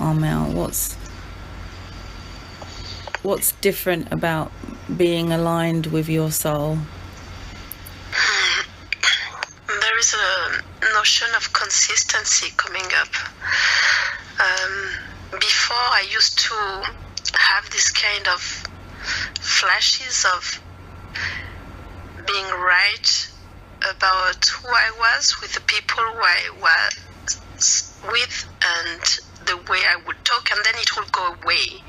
Armelle? What's different about being aligned with your soul? There is a notion of consistency coming up. Before, I used to have this kind of flashes of being right about who I was with the people who I was with and the way I would talk, and then it would go away.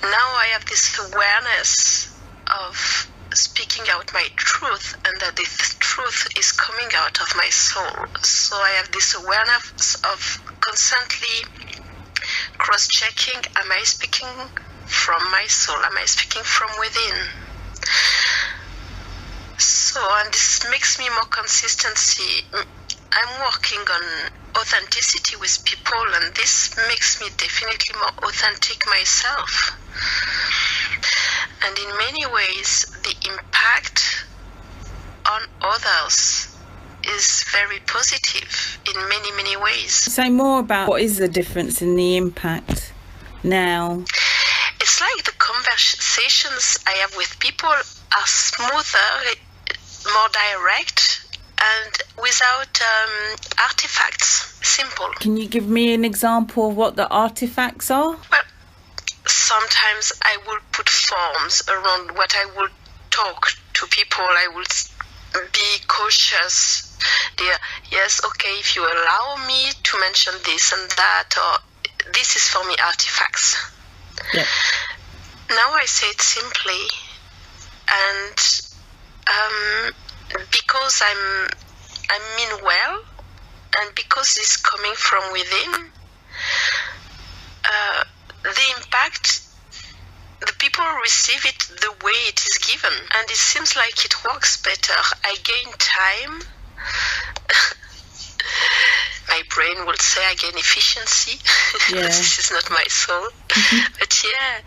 Now I have this awareness of speaking out my truth, and that this truth is coming out of my soul. So I have this awareness of constantly cross-checking, am I speaking from my soul? Am I speaking from within? So, and this makes me more consistency. I'm working on authenticity with people, and this makes me definitely more authentic myself. And in many ways, the impact on others is very positive in many, many ways. Say more about what is the difference in the impact now. It's like the conversations I have with people are smoother, more direct, and without artifacts. Simple. Can you give me an example of what the artifacts are? Well, sometimes I will put forms around what I will talk to people. I will be cautious. Yes, okay, if you allow me to mention this and that, or this is for me artifacts. Yeah. Now I say it simply, and because I mean well, and because it's coming from within, the impact, the people receive it the way it is given, and it seems like it works better. I gain time. My brain would say I gain efficiency. Yeah. This is not my soul. But yeah,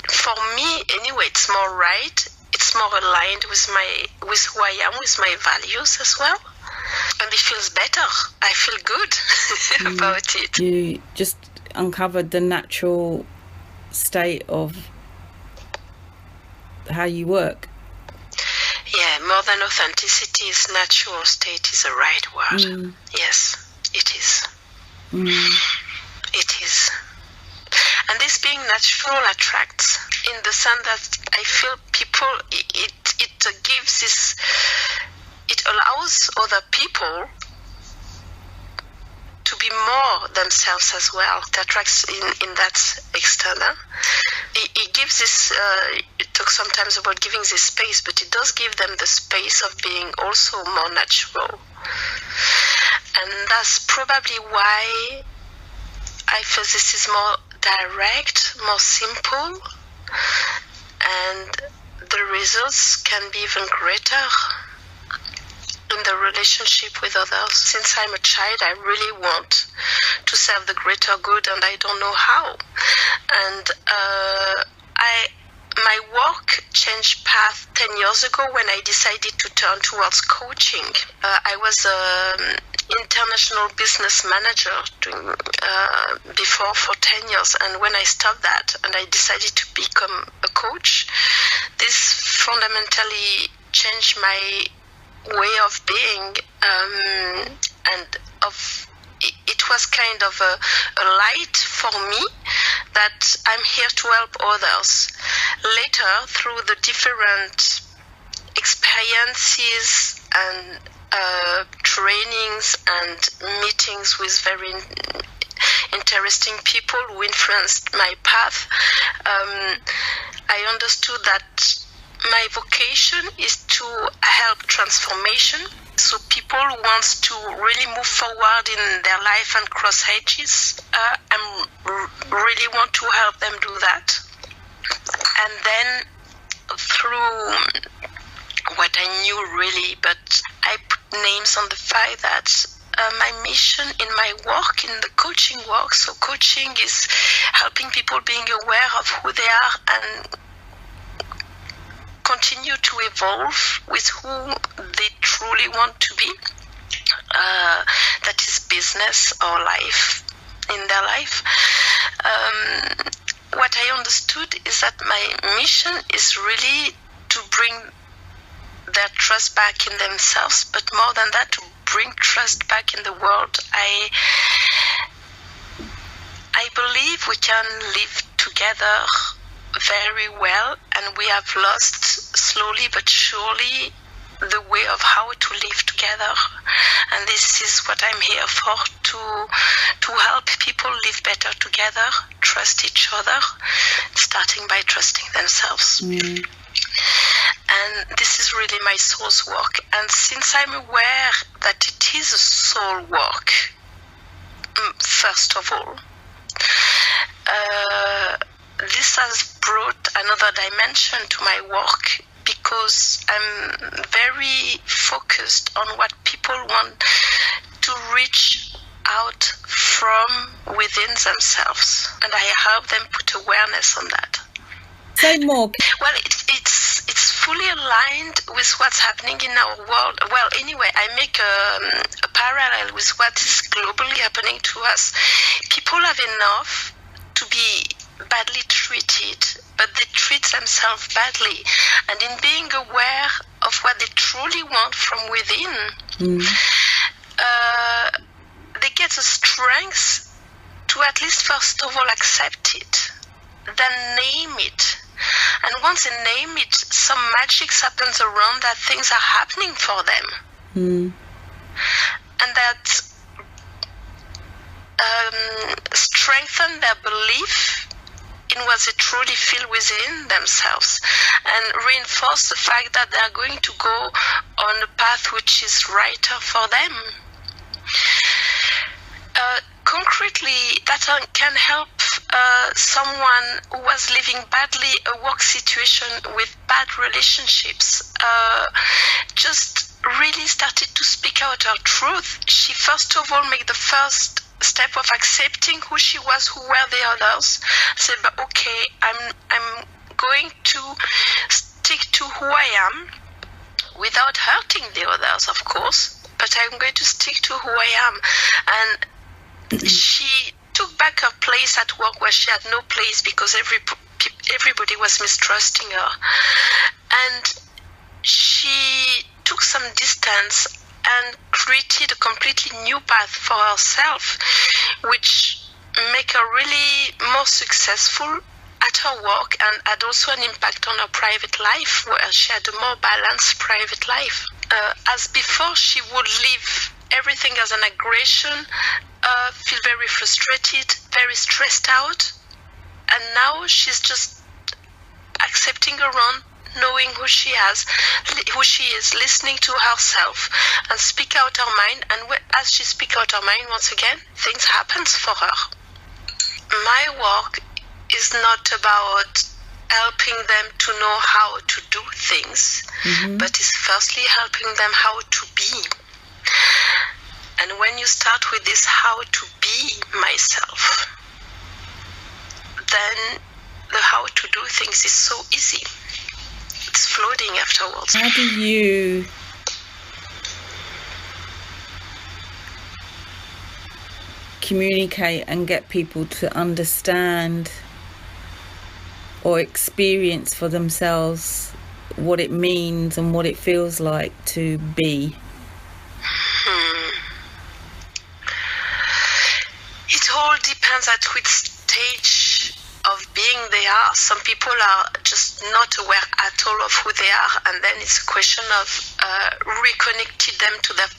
for me anyway, it's more right. It's more aligned with who I am, with my values as well. And it feels better. I feel good about it. You just uncovered the natural state of how you work. Yeah, more than authenticity is natural state is the right word. Yes, it is. It is. And this being natural attracts, in the sense that I feel people, it gives this, it allows other people to be more themselves as well. It attracts in that extent. It gives this, it talks sometimes about giving this space, but it does give them the space of being also more natural. And that's probably why I feel this is more direct, more simple, and the results can be even greater in the relationship with others. Since I'm a child, I really want to serve the greater good, and I don't know how. And my work changed path 10 years ago when I decided to turn towards coaching. I was an international business manager before for 10 years, and when I stopped that and I decided to become a coach, this fundamentally changed my way of being, and it was kind of a light for me that I'm here to help others. Later, through the different experiences and trainings and meetings with very interesting people who influenced my path, I understood that my vocation is to help transformation. So people who want to really move forward in their life and cross edges, I really want to help them do that. And then through what I knew really, but I put names on the fact that my mission in my work, in the coaching work, so coaching is helping people being aware of who they are and continue to evolve with who they truly want to be. That is business or life, in their life. life. What I understood is that my mission is really to bring their trust back in themselves, but more than that, to bring trust back in the world. I believe we can live together very well, and we have lost slowly but surely the way of how to live together. And this is what I'm here for, to help people live better together, trust each other, starting by trusting themselves. And this is really my soul's work. And since I'm aware that it is a soul work, first of all, this has brought another dimension to my work, because I'm very focused on what people want to reach out from within themselves, and I help them put awareness on that. Say more. Well, it's fully aligned with what's happening in our world. Well, anyway, I make a parallel with what is globally happening to us. People have enough to be badly treated, but they treat themselves badly. And in being aware of what they truly want from within, they get the strength to at least first of all accept it, then name it. And once they name it, some magic happens around that things are happening for them. And that strengthen their belief in what they truly feel within themselves, and reinforce the fact that they are going to go on a path which is righter for them. Concretely, that can help someone who was living badly a work situation with bad relationships, just really started to speak out her truth. She first of all made the first step of accepting who she was, who were the others. Said, but okay, I'm going to stick to who I am without hurting the others, of course, but I'm going to stick to who I am. And she took back her place at work where she had no place because everybody was mistrusting her. And she took some distance and created a completely new path for herself, which make her really more successful at her work, and had also an impact on her private life, where she had a more balanced private life. As before, she would leave everything as an aggression, feel very frustrated, very stressed out, and now she's just accepting her own, knowing who she is, listening to herself, and speak out her mind. And as she speaks out her mind, once again, things happen for her. My work is not about helping them to know how to do things, but is firstly helping them how to be. And when you start with this how to be myself, then the how to do things is so easy. It's floating afterwards. How do you communicate and get people to understand or experience for themselves what it means and what it feels like to be? It all depends at which stage of being they are. Some people are just not aware at all of who they are, and then it's a question of reconnecting them to their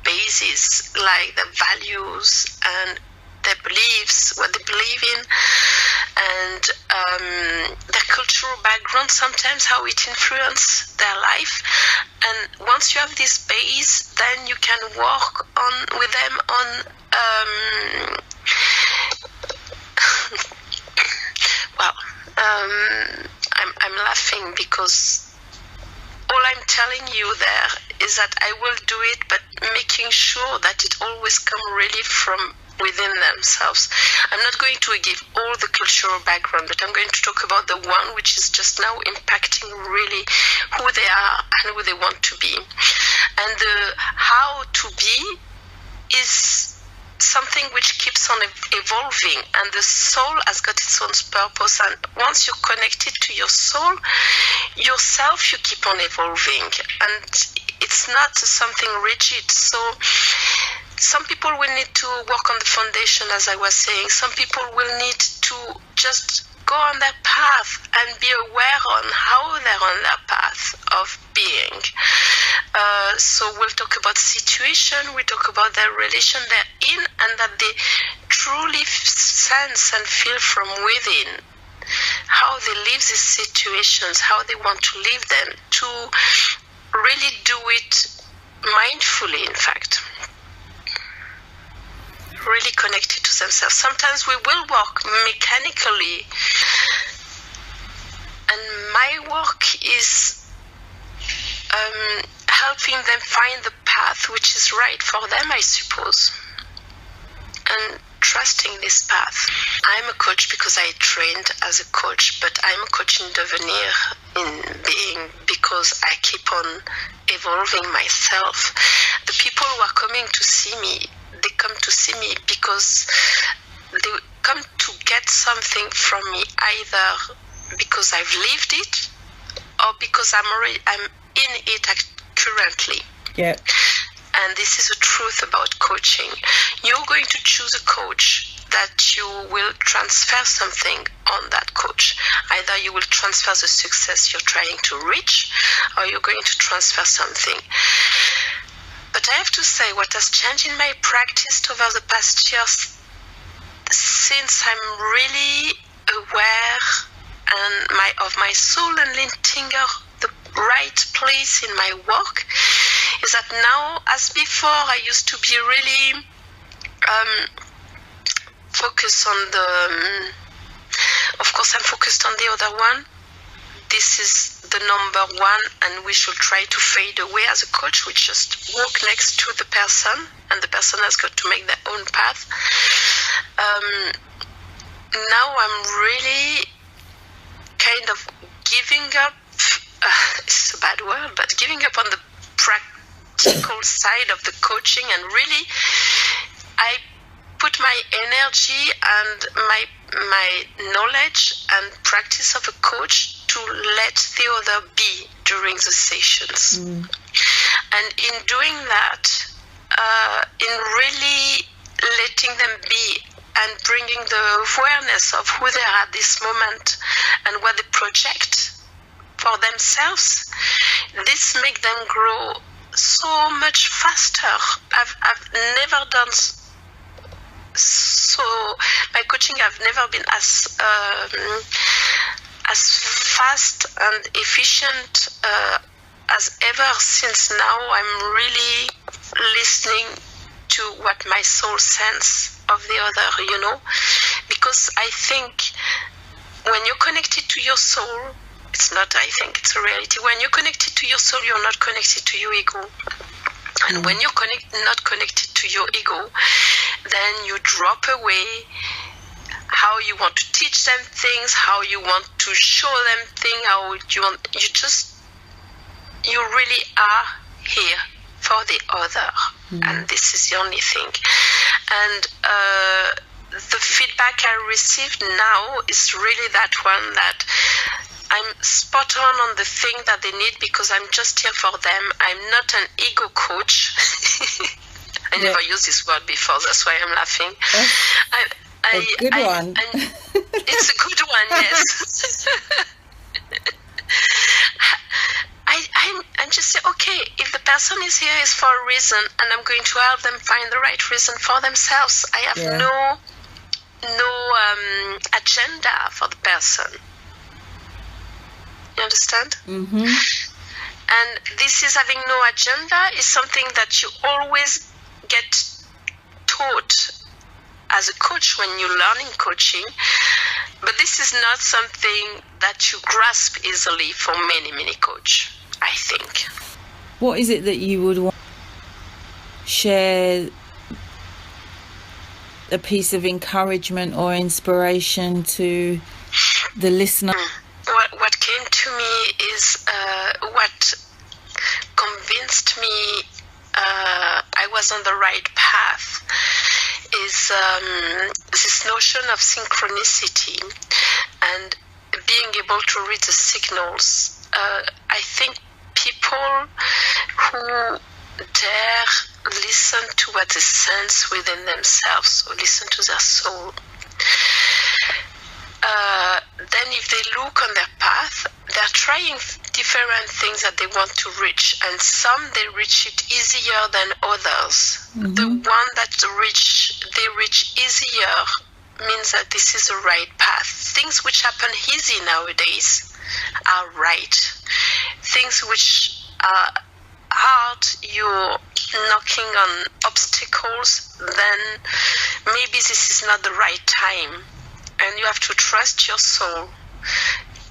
basis, like their values and their beliefs, what they believe in, and their cultural background, sometimes how it influences their life. And once you have this base, then you can work on with them on I'm laughing because all I'm telling you there is that I will do it, but making sure that it always comes really from within themselves. I'm not going to give all the cultural background, but I'm going to talk about the one which is just now impacting really who they are and who they want to be. And the how to be is something which keeps on evolving, and the soul has got its own purpose, and once you're connected to your soul, yourself, you keep on evolving, and it's not something rigid. So some people will need to work on the foundation, as I was saying. Some people will need to just go on their path and be aware on how they're on their path of being. So we'll talk about situation, we'll talk about their relation they're in, and that they truly sense and feel from within how they live these situations, how they want to live them, to really do it mindfully, in fact. Really connected to themselves. Sometimes we will work mechanically, and my work is helping them find the path which is right for them, I suppose, and trusting this path. I'm a coach because I trained as a coach, but I'm a coach in devenir, in being, because I keep on evolving myself. The people who are coming to see me, they come to see me because they come to get something from me, either because I've lived it or because I'm in it currently. Yeah. And this is the truth about coaching. You're going to choose a coach that you will transfer something on that coach. Either you will transfer the success you're trying to reach, or you're going to transfer something. But I have to say, what has changed in my practice over the past years, since I'm really aware of my soul and letting the right place in my work, is that now, as before, I used to be really focused on of course I'm focused on the other one. This is the number one, and we should try to fade away as a coach. We just walk next to the person, and the person has got to make their own path. Now I'm really kind of giving up, it's a bad word, but giving up on the practical side of the coaching, and really I put my energy and my knowledge and practice of a coach to let the other be during the sessions. And in doing that, in really letting them be and bringing the awareness of who they are at this moment and what they project for themselves, this makes them grow so much faster. I've never done so. My coaching, I've never been as fast and efficient as ever. Since now, I'm really listening to what my soul sense of the other, because I think when you're connected to your soul, it's a reality. When you're connected to your soul, you're not connected to your ego. And when you're not connected to your ego, then you drop away how you want to teach them things, how you want to show them things, you really are here for the other. And this is the only thing. And the feedback I received now is really that one, that I'm spot on the thing that they need, because I'm just here for them. I'm not an ego coach. I never used this word before, that's why I'm laughing. A good one. It's a good one, yes. I'm just saying, okay, if the person is here is for a reason, and I'm going to help them find the right reason for themselves. I have no agenda for the person. You understand? Mm-hmm. And this is having no agenda is something that you always get taught as a coach when you're learning coaching. But this is not something that you grasp easily for many, many coaches, I think. What is it that you would want to share, a piece of encouragement or inspiration to the listener? What came to me is what convinced me I was on the right path is this notion of synchronicity and being able to read the signals. I think people who dare listen to what they sense within themselves, or listen to their soul, then if they look on their path, they're trying different things that they want to reach, and some they reach it easier than others. Mm-hmm. The one that they reach easier means that this is the right path. Things which happen easy nowadays are right. Things which are hard, you're knocking on obstacles, then maybe this is not the right time. And you have to trust your soul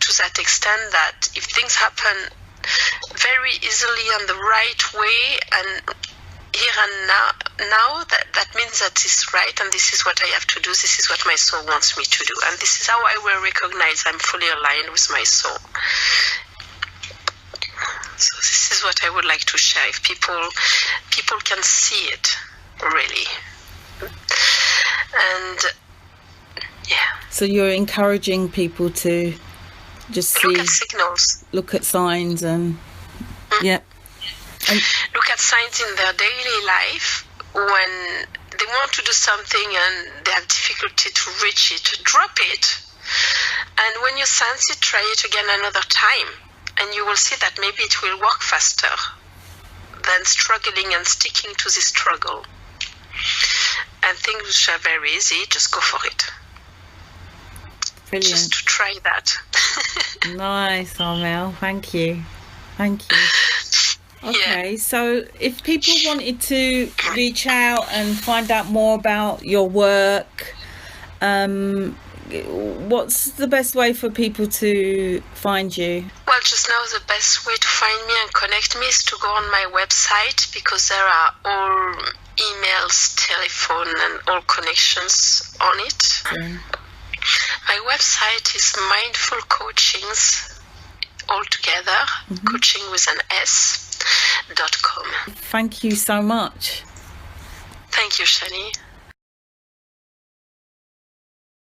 to that extent that if things happen very easily and the right way and here and now that means that this is right and this is what I have to do, this is what my soul wants me to do. And this is how I will recognize I'm fully aligned with my soul. So this is what I would like to share. If people can see it, really. And yeah. So you're encouraging people to just look at signals, look at signs, and yeah, and look at signs in their daily life. When they want to do something and they have difficulty to reach it, drop it. And when you sense it, try it again another time, and you will see that maybe it will work faster than struggling and sticking to the struggle. And things which are very easy, just go for it. Brilliant. Just to try that. Nice, Armelle. Thank you. Okay, yeah. So if people wanted to reach out and find out more about your work, what's the best way for people to find you? Well, just now the best way to find me and connect me is to go on my website, because there are all emails, telephone, and all connections on it. Okay. My website is Mindful Coachings, all together, coaching with an S.com. Thank you so much. Thank you, Shani.